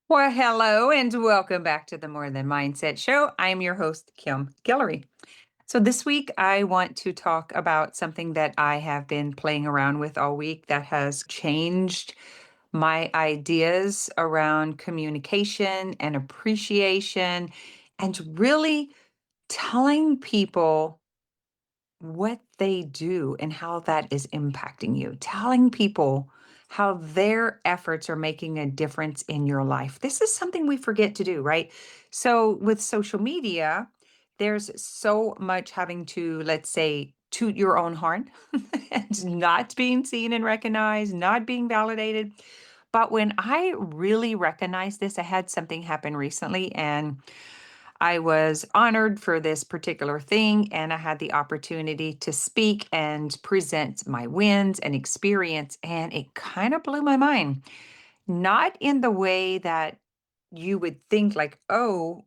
Well, hello and welcome back to the More Than Mindset Show. I'm your host, Kim Guillory. So, this week I want to talk about something that I have been playing around with all week that has changed my ideas around communication and appreciation and really telling people what they do and how that is impacting you, telling people how their efforts are making a difference in your life. This is something we forget to do, right? So, with social media, there's so much having to, let's say, toot your own horn and not being seen and recognized, not being validated. But when I really recognized this, I had something happen recently and I was honored for this particular thing, and I had the opportunity to speak and present my wins and experience, and it kind of blew my mind. Not in the way that you would think, like, oh,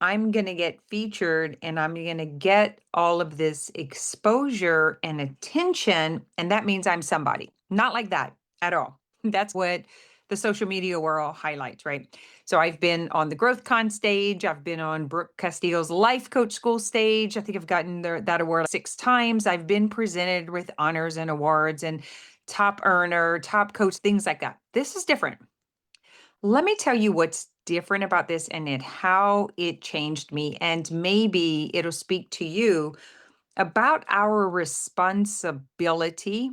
I'm going to get featured and I'm going to get all of this exposure and attention, and that means I'm somebody. Not like that at all. That's what the social media world highlights, right? So I've been on the Growth Con stage. I've been on Brooke Castillo's Life Coach School stage. I think I've gotten that award 6 times. I've been presented with honors and awards and top earner, top coach, things like that. This is different. Let me tell you what's different about this and how it changed me. And maybe it'll speak to you about our responsibility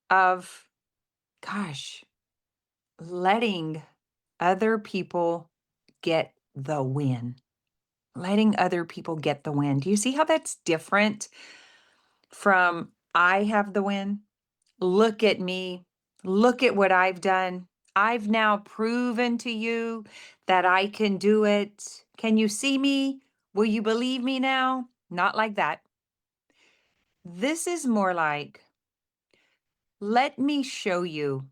of, gosh, letting other people get the win. Letting other people get the win. Do you see how that's different from I have the win? Look at me. Look at what I've done. I've now proven to you that I can do it. Can you see me? Will you believe me now? Not like that. This is more like, let me show you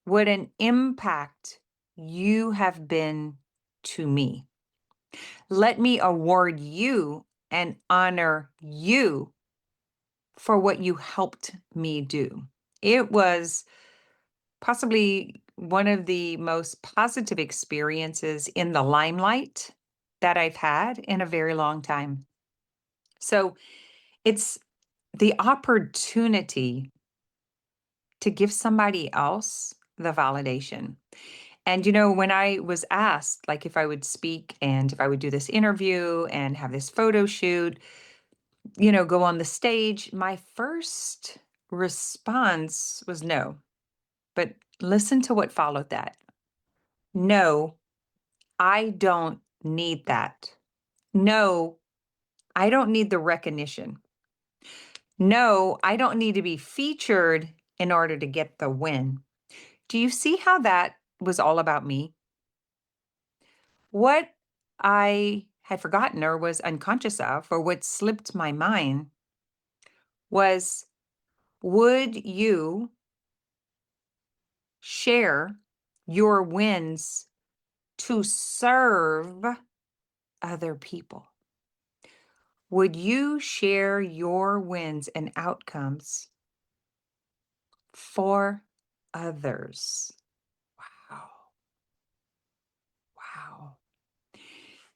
what an impact you have been to me. Let me award you and honor you for what you helped me do. It was possibly one of the most positive experiences in the limelight that I've had in a very long time. So it's the opportunity to give somebody else the validation. And, when I was asked, like, if I would speak and if I would do this interview and have this photo shoot, go on the stage, my first response was no. But listen to what followed that. No, I don't need that. No, I don't need the recognition. No, I don't need to be featured in order to get the win. Do you see how that was all about me? What I had forgotten or was unconscious of, or what slipped my mind, was, would you share your wins to serve other people? Would you share your wins and outcomes for others? Wow. Wow.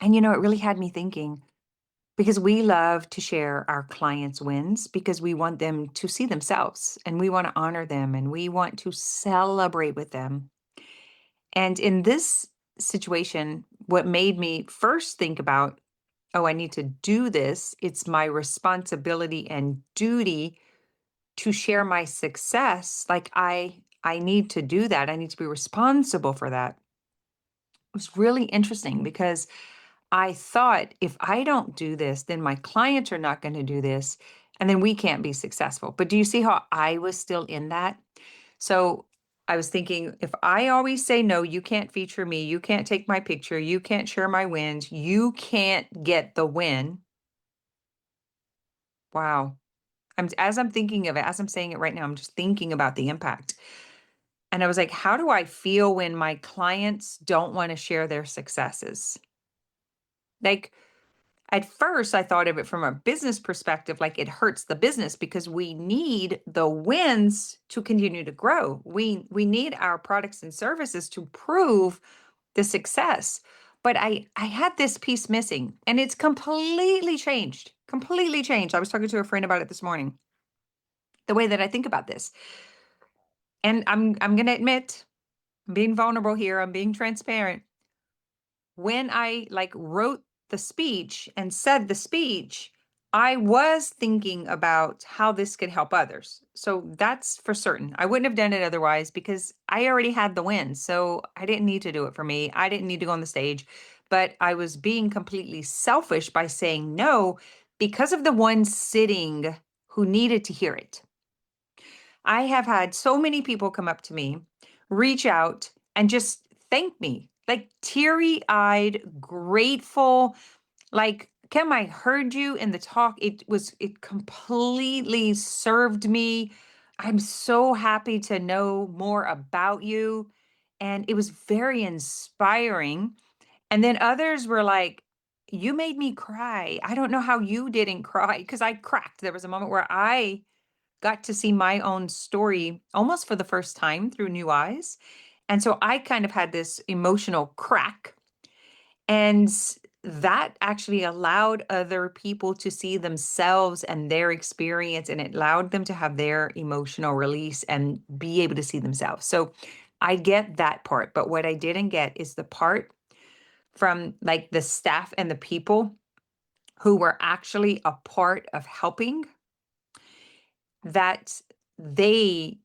And it really had me thinking because we love to share our clients' wins because we want them to see themselves and we want to honor them and we want to celebrate with them. And in this situation, what made me first think about, oh, I need to do this, it's my responsibility and duty to share my success. Like I need to do that. I need to be responsible for that. It was really interesting because I thought if I don't do this, then my clients are not going to do this, and then we can't be successful. But do you see how I was still in that? So I was thinking, if I always say no, you can't feature me, you can't take my picture, you can't share my wins, you can't get the win. Wow. As I'm thinking of it, as I'm saying it right now, I'm just thinking about the impact. And I was like, how do I feel when my clients don't want to share their successes? Like, at first, I thought of it from a business perspective, like it hurts the business because we need the wins to continue to grow. We need our products and services to prove the success. But I had this piece missing, and it's completely changed. Completely changed. I was talking to a friend about it this morning. The way that I think about this. And I'm going to admit, I'm being vulnerable here. I'm being transparent. When I like wrote the speech and said the speech, I was thinking about how this could help others. So that's for certain. I wouldn't have done it otherwise because I already had the win. So I didn't need to do it for me. I didn't need to go on the stage, but I was being completely selfish by saying no because of the one sitting who needed to hear it. I have had so many people come up to me, reach out, and just thank me, like teary eyed, grateful. Like, Kim, I heard you in the talk. It completely served me. I'm so happy to know more about you. And it was very inspiring. And then others were like, you made me cry. I don't know how you didn't cry because I cracked. There was a moment where I got to see my own story almost for the first time through new eyes. And so I kind of had this emotional crack. And that actually allowed other people to see themselves and their experience, and it allowed them to have their emotional release and be able to see themselves. So I get that part. But what I didn't get is the part from like the staff and the people who were actually a part of helping that they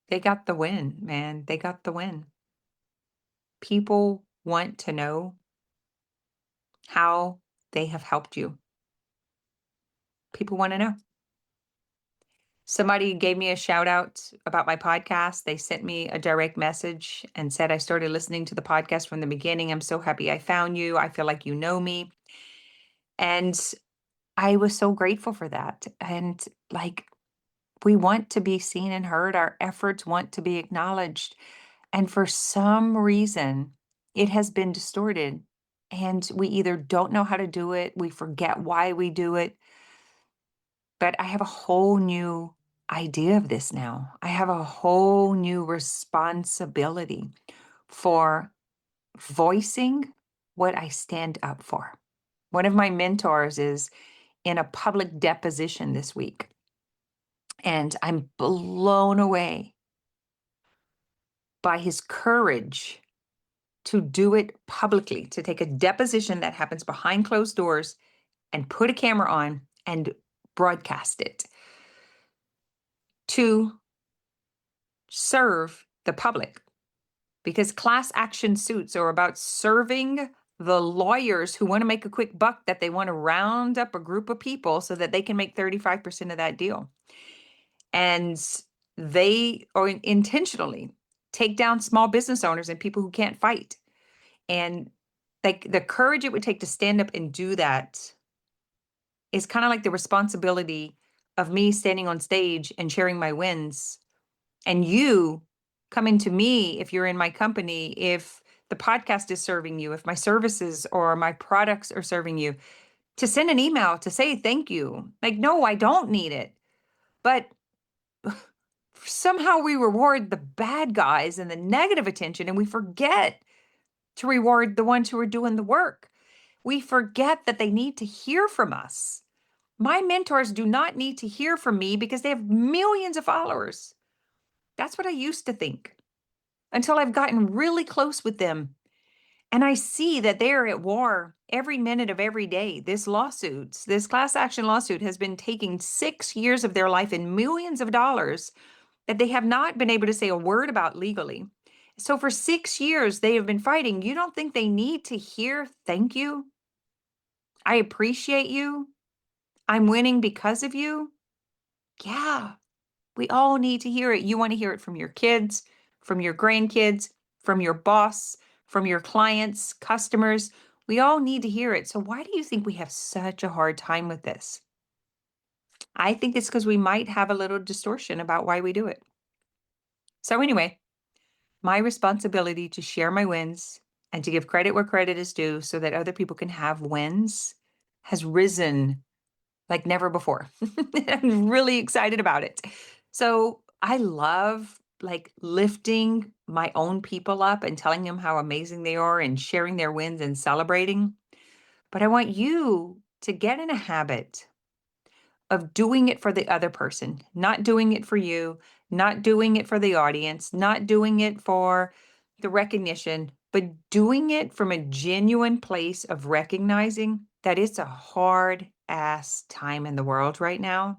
they got the win, man. They got the win. People want to know how they have helped you. People want to know. Somebody gave me a shout out about my podcast. They sent me a direct message and said, I started listening to the podcast from the beginning. I'm so happy I found you. I feel like you know me. And I was so grateful for that. And like, we want to be seen and heard. Our efforts want to be acknowledged. And for some reason, it has been distorted. And we either don't know how to do it, we forget why we do it. But I have a whole new idea of this now. I have a whole new responsibility for voicing what I stand up for. One of my mentors is in a public deposition this week, and I'm blown away by his courage to do it publicly, to take a deposition that happens behind closed doors and put a camera on and broadcast it to serve the public. Because class action suits are about serving the lawyers who want to make a quick buck, that they want to round up a group of people so that they can make 35% of that deal. And they or intentionally take down small business owners and people who can't fight. And like the courage it would take to stand up and do that is kind of like the responsibility of me standing on stage and sharing my wins, and you coming to me if you're in my company, if the podcast is serving you, if my services or my products are serving you, to send an email to say thank you. Like, no, I don't need it. But somehow we reward the bad guys and the negative attention, and we forget to reward the ones who are doing the work. We forget that they need to hear from us. My mentors do not need to hear from me because they have millions of followers. That's what I used to think until I've gotten really close with them. And I see that they are at war every minute of every day. This class action lawsuit has been taking 6 years of their life and millions of dollars that they have not been able to say a word about legally. So for 6 years, they have been fighting. You don't think they need to hear thank you? I appreciate you. I'm winning because of you. Yeah, we all need to hear it. You want to hear it from your kids, from your grandkids, from your boss, from your clients, customers. We all need to hear it. So why do you think we have such a hard time with this? I think it's because we might have a little distortion about why we do it. So anyway, my responsibility to share my wins and to give credit where credit is due so that other people can have wins has risen like never before. I'm really excited about it. So I love like lifting my own people up and telling them how amazing they are and sharing their wins and celebrating. But I want you to get in a habit of doing it for the other person, not doing it for you, not doing it for the audience, not doing it for the recognition, but doing it from a genuine place of recognizing that it's a hard ass time in the world right now.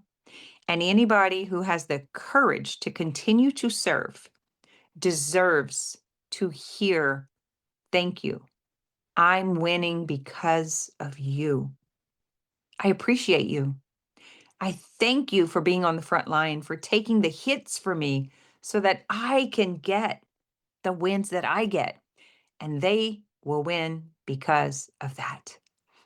And anybody who has the courage to continue to serve deserves to hear, thank you. I'm winning because of you. I appreciate you. I thank you for being on the front line, for taking the hits for me so that I can get the wins that I get. And they will win because of that.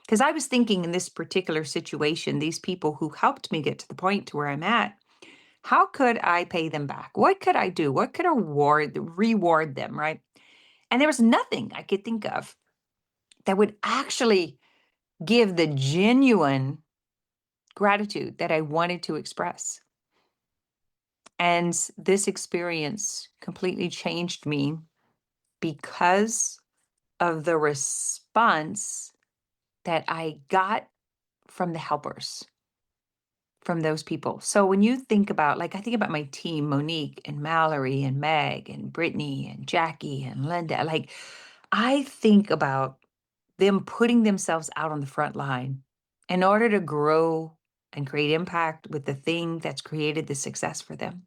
Because I was thinking in this particular situation, these people who helped me get to the point to where I'm at, how could I pay them back? What could I do? What could reward them, right? And there was nothing I could think of that would actually give the genuine gratitude that I wanted to express. And this experience completely changed me because of the response that I got from the helpers, from those people. So when you think about, like, I think about my team, Monique and Mallory and Meg and Brittany and Jackie and Linda, like, I think about them putting themselves out on the front line in order to grow and create impact with the thing that's created the success for them.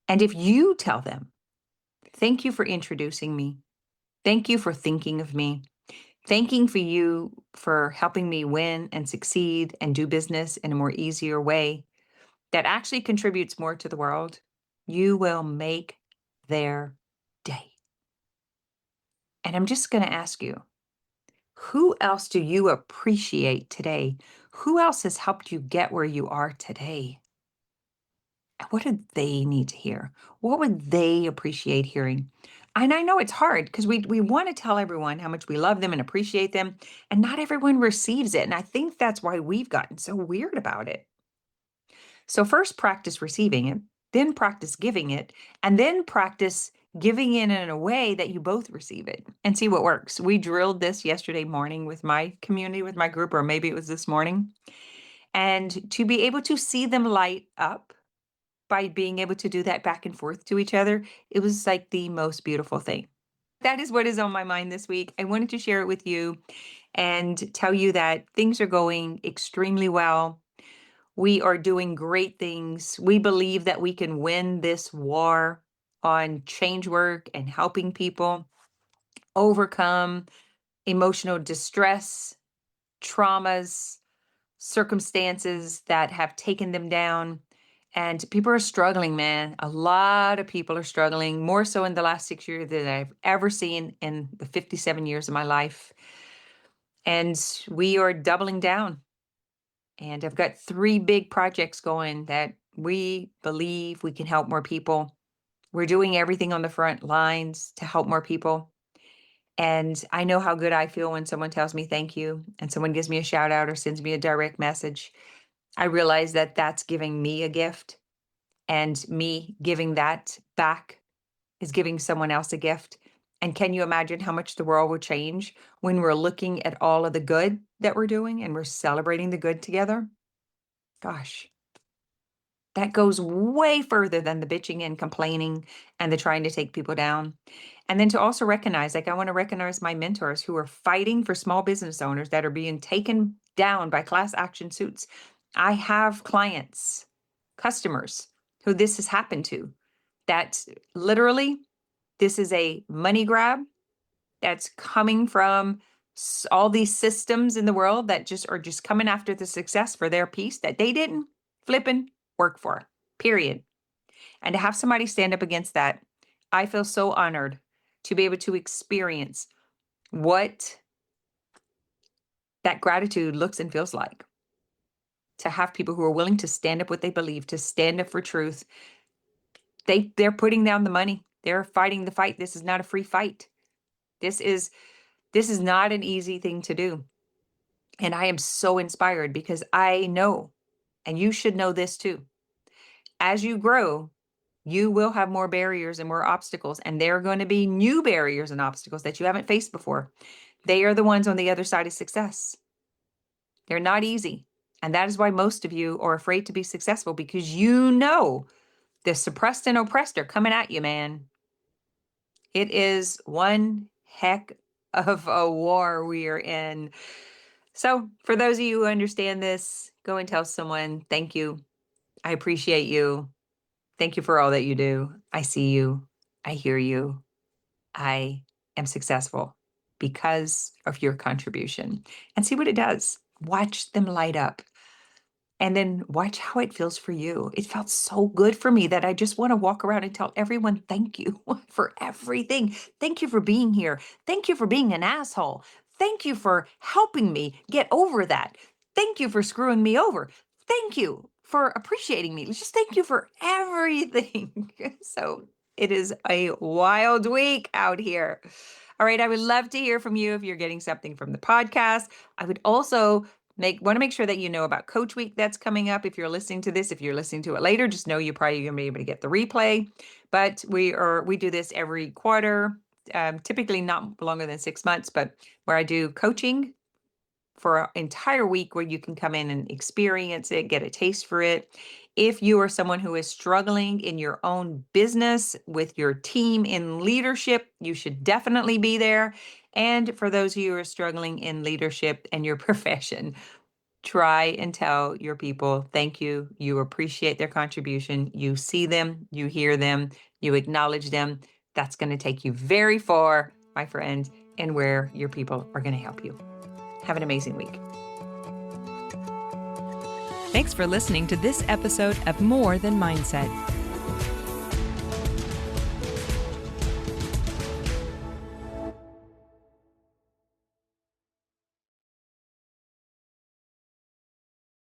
And if you tell them, thank you for introducing me, thank you for thinking of me, thanking for you for helping me win and succeed and do business in a more easier way that actually contributes more to the world, you will make their day. And I'm just going to ask you, who else do you appreciate today? Who else has helped you get where you are today? What do they need to hear? What would they appreciate hearing? And I know it's hard because we want to tell everyone how much we love them and appreciate them, and not everyone receives it. And I think that's why we've gotten so weird about it. So first practice receiving it, then practice giving it, and then practice giving it in a way that you both receive it and see what works. We drilled this yesterday morning with my community, with my group, or maybe it was this morning. And to be able to see them light up by being able to do that back and forth to each other, it was like the most beautiful thing. That is what is on my mind this week. I wanted to share it with you and tell you that things are going extremely well. We are doing great things. We believe that we can win this war on change work and helping people overcome emotional distress, traumas, circumstances that have taken them down. And people are struggling, man. A lot of people are struggling, more so in the last 6 years than I've ever seen in the 57 years of my life. And we are doubling down. And I've got 3 big projects going that we believe we can help more people. We're doing everything on the front lines to help more people. And I know how good I feel when someone tells me thank you and someone gives me a shout out or sends me a direct message. I realize that that's giving me a gift, and me giving that back is giving someone else a gift. And can you imagine how much the world will change when we're looking at all of the good that we're doing and we're celebrating the good together? Gosh, that goes way further than the bitching and complaining and the trying to take people down. And then to also recognize, like, I want to recognize my mentors who are fighting for small business owners that are being taken down by class action suits. I have clients, customers who this has happened to, that literally this is a money grab that's coming from all these systems in the world that just are just coming after the success for their piece that they didn't flipping work for, period. And to have somebody stand up against that, I feel so honored to be able to experience what that gratitude looks and feels like. To have people who are willing to stand up what they believe, to stand up for truth. They're putting down the money. They're fighting the fight. This is not a free fight. This is not an easy thing to do. And I am so inspired because I know, and you should know this too, as you grow, You will have more barriers and more obstacles, and there are going to be new barriers and obstacles that you haven't faced before. They are the ones on the other side of success. They're not easy. And that is why most of you are afraid to be successful, because you know the suppressed and oppressed are coming at you, man. It is one heck of a war we are in. So for those of you who understand this, go and tell someone, thank you. I appreciate you. Thank you for all that you do. I see you. I hear you. I am successful because of your contribution. And see what it does. Watch them light up. And then watch how it feels for you. It felt so good for me that I just want to walk around and tell everyone thank you for everything. Thank you for being here. Thank you for being an asshole. Thank you for helping me get over that. Thank you for screwing me over. Thank you for appreciating me. Just thank you for everything. So it is a wild week out here. All right. I would love to hear from you if you're getting something from the podcast. I would also want to make sure that you know about Coach Week that's coming up. If you're listening to this, if you're listening to it later, just know you're probably going to be able to get the replay. But we do this every quarter, typically not longer than 6 months, but where I do coaching for an entire week where you can come in and experience it, get a taste for it. If you are someone who is struggling in your own business with your team in leadership, you should definitely be there. And for those of you who are struggling in leadership and your profession, try and tell your people thank you. You appreciate their contribution. You see them, you hear them, you acknowledge them. That's going to take you very far, my friend, and where your people are going to help you. Have an amazing week. Thanks for listening to this episode of More Than Mindset.